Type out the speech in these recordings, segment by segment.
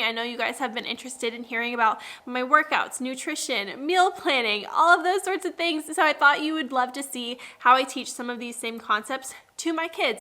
I know you guys have been interested in hearing about my workouts, nutrition, meal planning, all of those sorts of things. So I thought you would love to see how I teach some of these same concepts to my kids.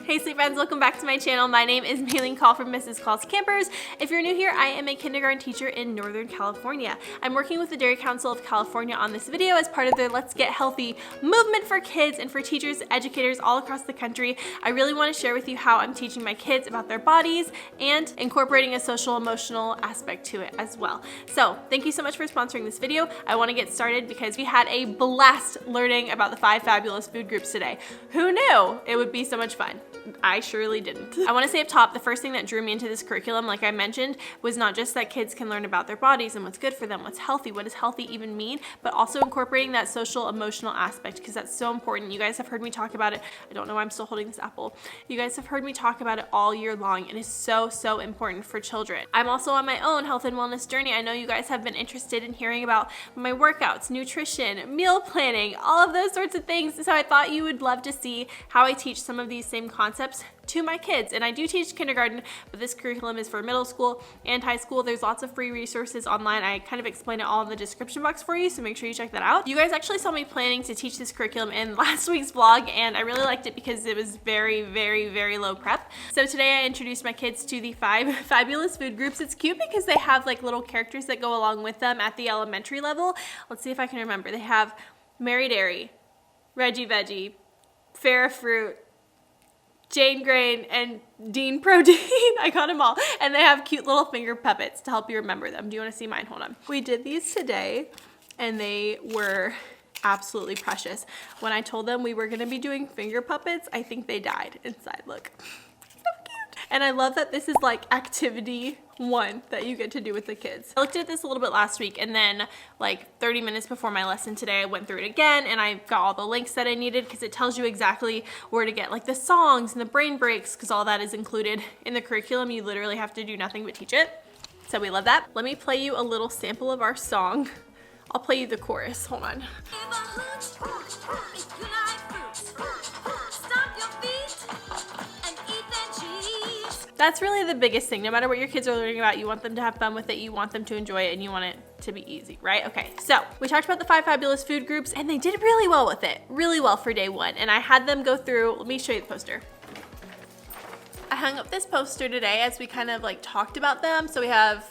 Hey Sleep Friends, welcome back to my channel. My name is Maylene Call from Mrs. Call's Campers. If you're new here, I am a kindergarten teacher in Northern California. I'm working with the Dairy Council of California on this video as part of their Let's Get Healthy movement for kids and for teachers, educators all across the country. I really want to share with you how I'm teaching my kids about their bodies and incorporating a social emotional aspect to it as well. So thank you so much for sponsoring this video. I want to get started because we had a blast learning about the 5 fabulous food groups today. Who knew it would be so much fun? I surely didn't. I want to say up top, the first thing that drew me into this curriculum, like I mentioned, was not just that kids can learn about their bodies and what's good for them, what's healthy, what does healthy even mean, but also incorporating that social emotional aspect, because that's so important. You guys have heard me talk about it. I don't know why I'm still holding this apple. You guys have heard me talk about it all year long. It is so, so important for children. I'm also on my own health and wellness journey. I know you guys have been interested in hearing about my workouts, nutrition, meal planning, all of those sorts of things. So I thought you would love to see how I teach some of these same concepts to my kids. And I do teach kindergarten, but this curriculum is for middle school and high school. There's lots of free resources online. I kind of explain it all in the description box for you, so make sure you check that out. You guys actually saw me planning to teach this curriculum in last week's vlog, and I really liked it because it was very, very, very low prep. So today I introduced my kids to the 5 fabulous food groups. It's cute because they have like little characters that go along with them at the elementary level. Let's see if I can remember. They have Mary Dairy, Reggie Veggie, Farrah Fruit, Jane Grain, and Dean Protein. I got them all. And they have cute little finger puppets to help you remember them. Do you want to see mine? Hold on. We did these today and they were absolutely precious. When I told them we were going to be doing finger puppets, I think they died inside. Look. And I love that this is like activity 1 that you get to do with the kids. I looked at this a little bit last week, and then like 30 minutes before my lesson today, I went through it again and I got all the links that I needed, because it tells you exactly where to get like the songs and the brain breaks, because all that is included in the curriculum. You literally have to do nothing but teach it. So we love that. Let me play you a little sample of our song. I'll play you the chorus. Hold on. That's really the biggest thing. No matter what your kids are learning about, you want them to have fun with it, you want them to enjoy it, and you want it to be easy, right? Okay, so we talked about the 5 fabulous food groups, and they did really well with it, really well for day 1. And I had them go through, let me show you the poster. I hung up this poster today as we kind of like talked about them. So we have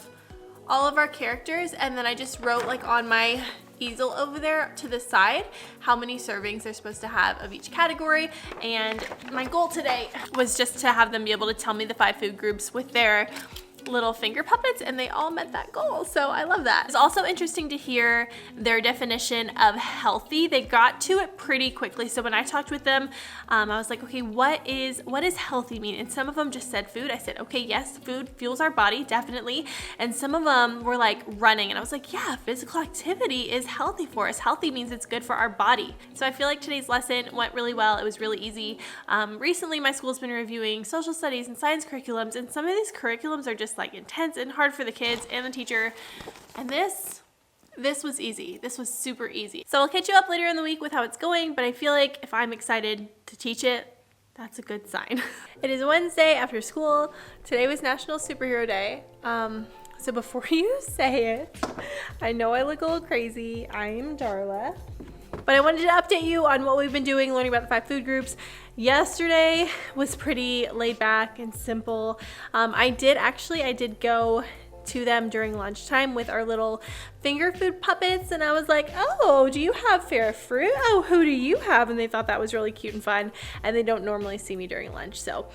all of our characters, and then I just wrote like on my easel over there to the side how many servings they're supposed to have of each category. And my goal today was just to have them be able to tell me the 5 food groups with their little finger puppets, and they all met that goal. So I love that. It's also interesting to hear their definition of healthy. They got to it pretty quickly. So when I talked with them, I was like, okay, what does healthy mean? And some of them just said food. I said, okay, yes, food fuels our body, definitely. And some of them were like running, and I was like, yeah, physical activity is healthy for us. Healthy means it's good for our body. So I feel like today's lesson went really well. It was really easy. Recently, my school's been reviewing social studies and science curriculums, and some of these curriculums are just like intense and hard for the kids and the teacher. And this was easy. This was super easy. So I'll catch you up later in the week with how it's going, but I feel like if I'm excited to teach it, that's a good sign. It is Wednesday after school. Today was National Superhero Day. So before you say it, I know I look a little crazy. I am Darla. But I wanted to update you on what we've been doing, learning about the 5 food groups. Yesterday was pretty laid back and simple. I did go to them during lunchtime with our little finger food puppets, and I was like, oh, do you have Farrah Fruit? Oh, who do you have? And they thought that was really cute and fun, and they don't normally see me during lunch, so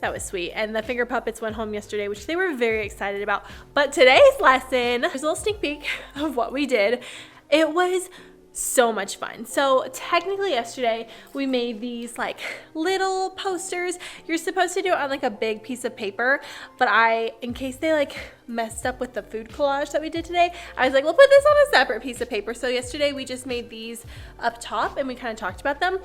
that was sweet. And the finger puppets went home yesterday, which they were very excited about. But today's lesson, there's a little sneak peek of what we did. It was so much fun. So technically yesterday we made these like little posters. You're supposed to do it on like a big piece of paper, but in case they like messed up with the food collage that we did today, I was like, we'll put this on a separate piece of paper. So yesterday we just made these up top and we kind of talked about them.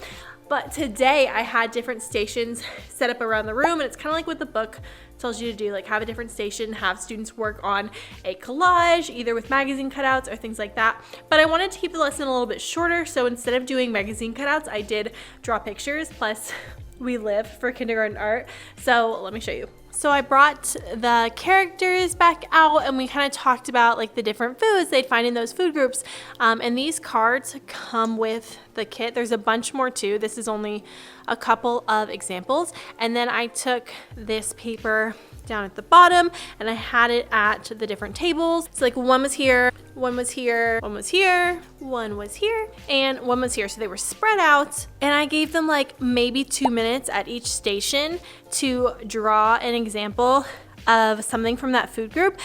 But today I had different stations set up around the room, and it's kind of like what the book tells you to do like have a different station, have students work on a collage, either with magazine cutouts or things like that. But I wanted to keep the lesson a little bit shorter, so instead of doing magazine cutouts, I did draw pictures. Plus, we live for kindergarten art. So let me show you. So I brought the characters back out and we kind of talked about like the different foods they'd find in those food groups. And these cards come with the kit. There's a bunch more too. This is only a couple of examples. And then I took this paper down at the bottom and I had it at the different tables. So like one was here, one was here, one was here, one was here, and one was here. So they were spread out and I gave them like maybe 2 minutes at each station to draw an example of something from that food group.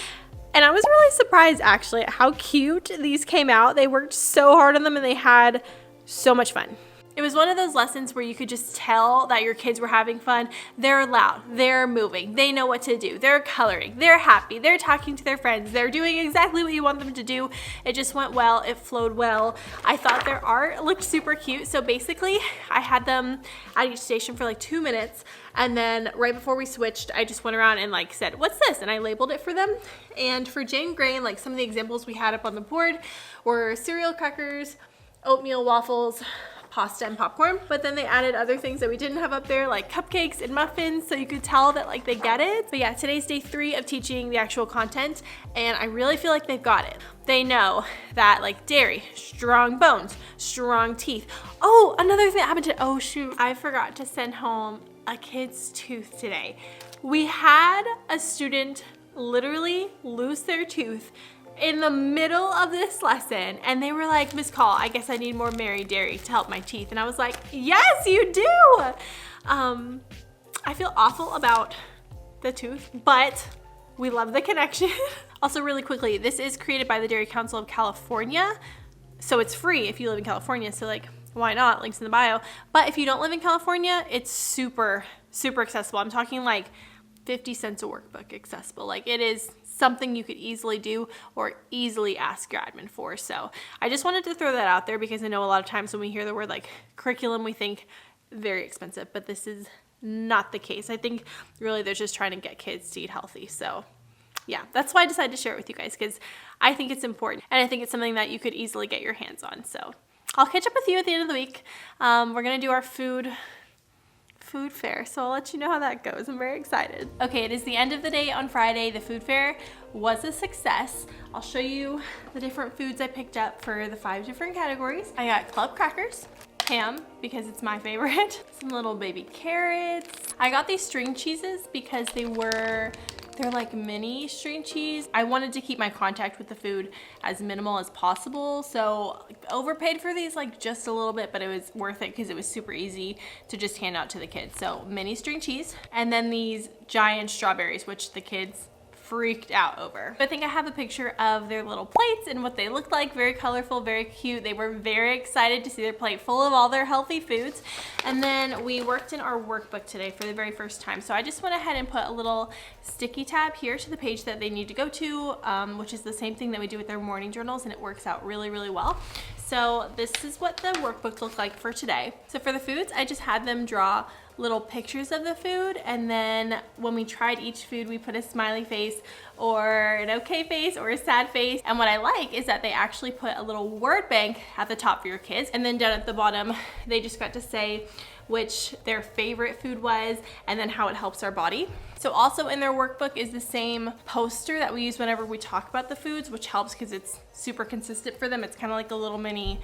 And I was really surprised actually at how cute these came out. They worked so hard on them and they had so much fun. It was one of those lessons where you could just tell that your kids were having fun. They're loud, they're moving, they know what to do, they're coloring, they're happy, they're talking to their friends, they're doing exactly what you want them to do. It just went well, it flowed well. I thought their art looked super cute. So basically I had them at each station for like 2 minutes, and then right before we switched, I just went around and like said, what's this? And I labeled it for them. And for Jane Gray, like some of the examples we had up on the board were cereal crackers, oatmeal waffles, pasta and popcorn, but then they added other things that we didn't have up there, like cupcakes and muffins, so you could tell that like they get it. But yeah, today's day 3 of teaching the actual content, and I really feel like they've got it. They know that like dairy, strong bones, strong teeth. Oh, another thing that happened to, oh shoot, I forgot to send home a kid's tooth today. We had a student literally lose their tooth in the middle of this lesson, and they were like, Miss Call, I guess I need more Mary Dairy to help my teeth. And I was like, yes, you do. I feel awful about the tooth, but we love the connection. Also, really quickly, this is created by the Dairy Council of California, so it's free if you live in California. So like, why not? Links in the bio. But if you don't live in California, it's super, super accessible. I'm talking like 50 cents a workbook accessible. Like it is something you could easily do or easily ask your admin for. So I just wanted to throw that out there because I know a lot of times when we hear the word like curriculum, we think very expensive, but this is not the case. I think really they're just trying to get kids to eat healthy. So yeah, that's why I decided to share it with you guys, because I think it's important and I think it's something that you could easily get your hands on. So I'll catch up with you at the end of the week. We're gonna do our food fair, so I'll let you know how that goes. I'm very excited. Okay, it is the end of the day on Friday. The food fair was a success. I'll show you the different foods I picked up for the 5 different categories. I got club crackers, ham because it's my favorite, some little baby carrots. I got these string cheeses because they're like mini string cheese. I wanted to keep my contact with the food as minimal as possible, so overpaid for these like just a little bit, but it was worth it because it was super easy to just hand out to the kids. So mini string cheese, and then these giant strawberries, which the kids freaked out over. I think I have a picture of their little plates and what they looked like. Very colorful, very cute. They were very excited to see their plate full of all their healthy foods. And then we worked in our workbook today for the very first time. So I just went ahead and put a little sticky tab here to the page that they need to go to, which is the same thing that we do with their morning journals, and it works out really, really well. So this is what the workbook looked like for today. So for the foods, I just had them draw little pictures of the food, and then when we tried each food, we put a smiley face or an okay face or a sad face. And what I like is that they actually put a little word bank at the top for your kids, and then down at the bottom they just got to say which their favorite food was and then how it helps our body. So also in their workbook is the same poster that we use whenever we talk about the foods, which helps because it's super consistent for them. It's kind of like a little mini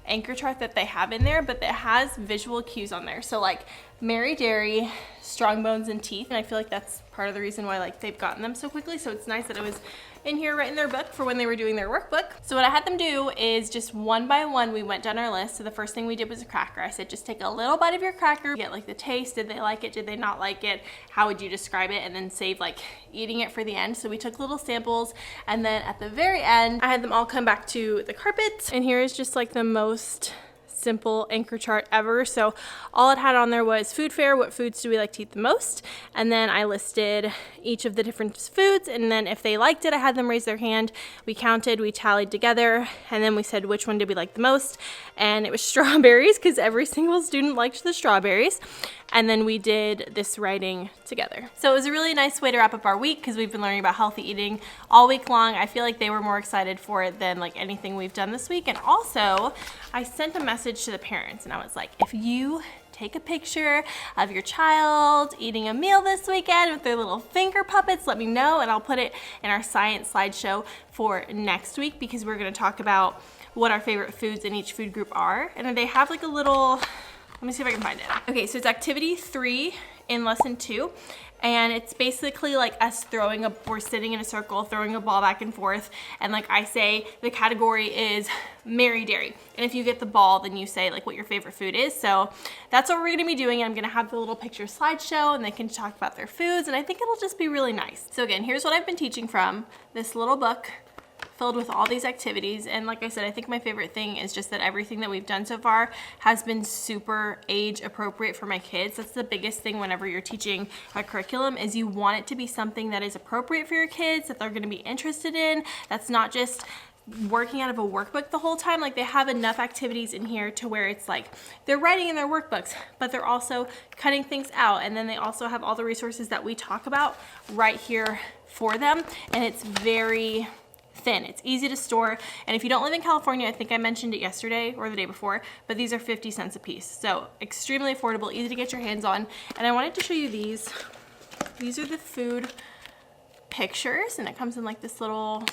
anchor chart that they have in there, but it has visual cues on there. So like Mary Dairy, strong bones and teeth, and I feel like that's part of the reason why like they've gotten them so quickly. So it's nice that it was in here right in their book for when they were doing their workbook. So what I had them do is just one by one we went down our list. So the first thing we did was a cracker. I said just take a little bite of your cracker, get like the taste. Did they like it? Did they not like it? How would you describe it? And then save like eating it for the end. So we took little samples, and then at the very end I had them all come back to the carpet, and here is just like the most simple anchor chart ever. So all it had on there was food fair, what foods do we like to eat the most, and then I listed each of the different foods, and then if they liked it, I had them raise their hand. We counted, we tallied together, and then we said which one did we like the most, and it was strawberries because every single student liked the strawberries. And then we did this writing together. So it was a really nice way to wrap up our week because we've been learning about healthy eating all week long. I feel like they were more excited for it than like anything we've done this week. And also I sent a message to the parents and I was like, if you take a picture of your child eating a meal this weekend with their little finger puppets, let me know, and I'll put it in our science slideshow for next week because we're gonna talk about what our favorite foods in each food group are. And then they have like a little, let me see if I can find it. Okay, so it's activity 3 in lesson 2. And it's basically like us we're sitting in a circle, throwing a ball back and forth. And like I say, the category is Mary Dairy. And if you get the ball, then you say like what your favorite food is. So that's what we're gonna be doing. I'm gonna have the little picture slideshow and they can talk about their foods. And I think it'll just be really nice. So again, here's what I've been teaching from this little book filled with all these activities. And like I said, I think my favorite thing is just that everything that we've done so far has been super age appropriate for my kids. That's the biggest thing whenever you're teaching a curriculum, is you want it to be something that is appropriate for your kids, that they're going to be interested in. That's not just working out of a workbook the whole time. Like they have enough activities in here to where it's like they're writing in their workbooks, but they're also cutting things out. And then they also have all the resources that we talk about right here for them. And it's very thin. It's easy to store. And if you don't live in California, I think I mentioned it yesterday or the day before, but these are 50 cents a piece. So extremely affordable, easy to get your hands on. And I wanted to show you these. These are the food pictures, and it comes in like this little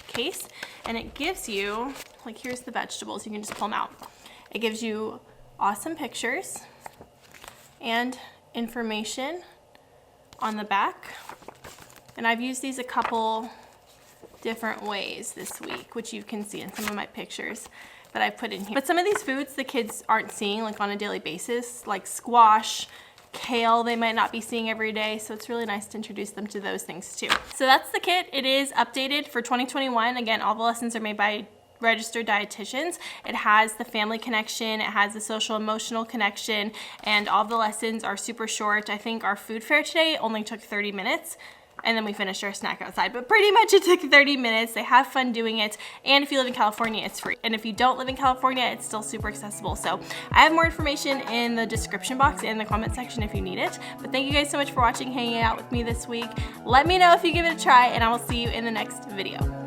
case, and it gives you, like here's the vegetables, you can just pull them out. It gives you awesome pictures and information on the back. And I've used these a couple different ways this week, which you can see in some of my pictures that I put in here. But some of these foods the kids aren't seeing like on a daily basis, like squash, kale, they might not be seeing every day. So it's really nice to introduce them to those things too. So that's the kit. It is updated for 2021. Again, all the lessons are made by registered dietitians. It has the family connection, it has the social emotional connection, and all the lessons are super short. I think our food fair today only took 30 minutes. And then we finished our snack outside, but pretty much it took 30 minutes. They have fun doing it. And if you live in California, it's free. And if you don't live in California, it's still super accessible. So I have more information in the description box and the comment section if you need it. But thank you guys so much for watching, hanging out with me this week. Let me know if you give it a try, and I will see you in the next video.